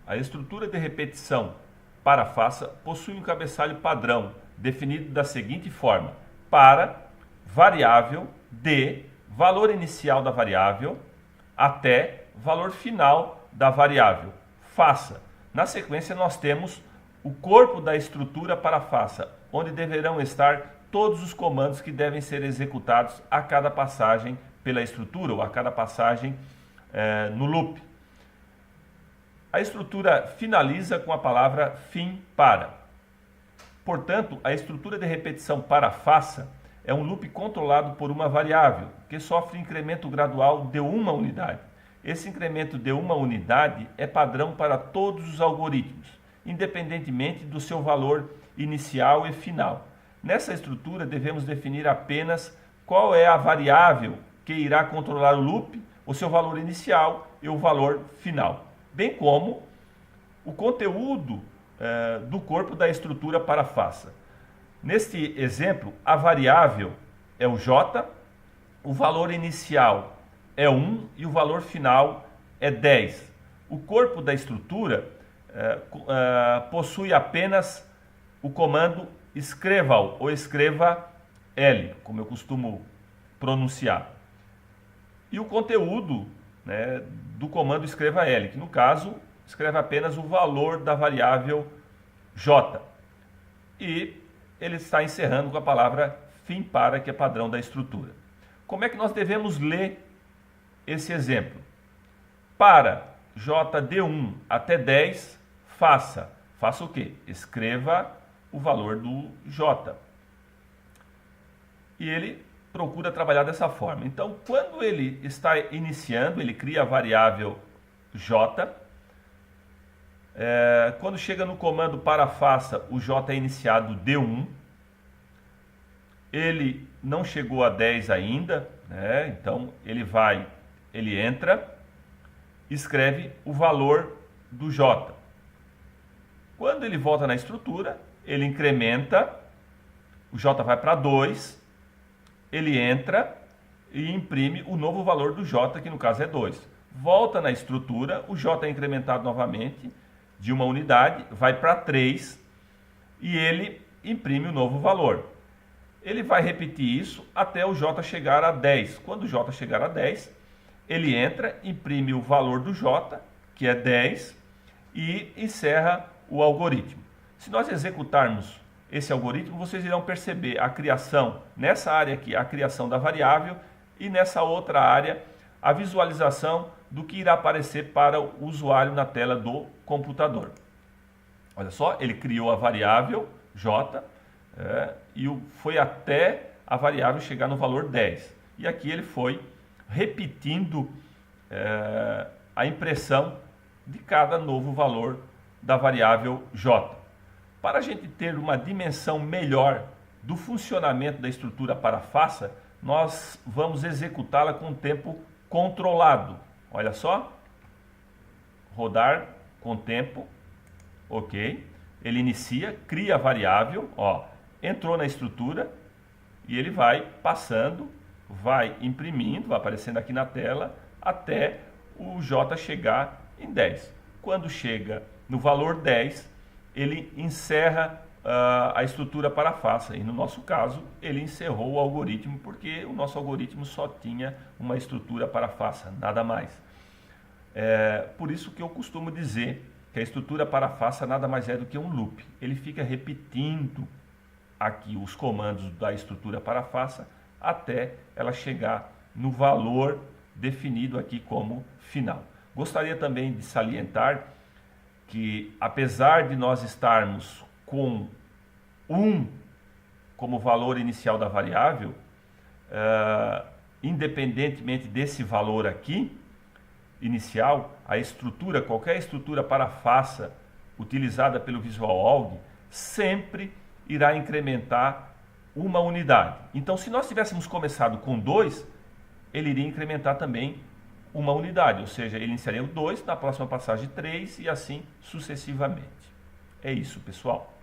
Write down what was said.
A estrutura de repetição para faça possui um cabeçalho padrão, definido da seguinte forma: para, variável, de, valor inicial da variável, até, valor final da variável, faça. Na sequência nós temos o corpo da estrutura para faça, onde deverão estar todos os comandos que devem ser executados a cada passagem pela estrutura ou a cada passagem no loop. A estrutura finaliza com a palavra fim para. Portanto, a estrutura de repetição para faça é um loop controlado por uma variável que sofre incremento gradual de uma unidade. Esse incremento de uma unidade é padrão para todos os algoritmos, independentemente do seu valor inicial e final. Nessa estrutura devemos definir apenas qual é a variável que irá controlar o loop, o seu valor inicial e o valor final, bem como o conteúdo do corpo da estrutura para faça. Neste exemplo, a variável é o j, o valor inicial é 1 e o valor final é 10. O corpo da estrutura possui apenas o comando escreva-o ou escreva L, como eu costumo pronunciar. E o conteúdo, né, do comando escreva L, que no caso escreve apenas o valor da variável j. E ele está encerrando com a palavra fim para, que é padrão da estrutura. Como é que nós devemos ler esse exemplo? Para j de 1 até 10, faça. Faça o quê? Escreva o valor do j. E ele procura trabalhar dessa forma. Então, quando ele está iniciando, ele cria a variável j. Quando chega no comando para faça, o j é iniciado de 1. Ele não chegou a 10 ainda, né? Então ele entra, escreve o valor do j. Quando ele volta na estrutura, ele incrementa, o j vai para 2, ele entra e imprime o novo valor do j, que no caso é 2. Volta na estrutura, o j é incrementado novamente de uma unidade, vai para 3 e ele imprime o novo valor. Ele vai repetir isso até o j chegar a 10. Quando o j chegar a 10, ele entra, imprime o valor do j, que é 10, e encerra o algoritmo. Se nós executarmos esse algoritmo, vocês irão perceber a criação, nessa área aqui, a criação da variável, e nessa outra área, a visualização do que irá aparecer para o usuário na tela do computador. Olha só, ele criou a variável j e foi até a variável chegar no valor 10. E aqui ele foi repetindo a impressão de cada novo valor da variável j. Para a gente ter uma dimensão melhor do funcionamento da estrutura para faça, nós vamos executá-la com tempo controlado. Olha só, rodar com tempo, ok. Ele inicia, cria a variável, ó, entrou na estrutura e ele vai passando, vai imprimindo, vai aparecendo aqui na tela, até o j chegar em 10. Quando chega no valor 10, ele encerra a estrutura para faça. E no nosso caso, ele encerrou o algoritmo, porque o nosso algoritmo só tinha uma estrutura para faça, nada mais. Por isso que eu costumo dizer que a estrutura para faça nada mais é do que um loop. Ele fica repetindo aqui os comandos da estrutura para faça até ela chegar no valor definido aqui como final. Gostaria também de salientar que, apesar de nós estarmos com 1 como valor inicial da variável, independentemente desse valor aqui inicial, a estrutura, qualquer estrutura para faça utilizada pelo VisualAlg sempre irá incrementar uma unidade. Então, se nós tivéssemos começado com 2, ele iria incrementar também uma unidade, ou seja, ele iniciaria o 2, na próxima passagem 3 e assim sucessivamente. É isso, pessoal.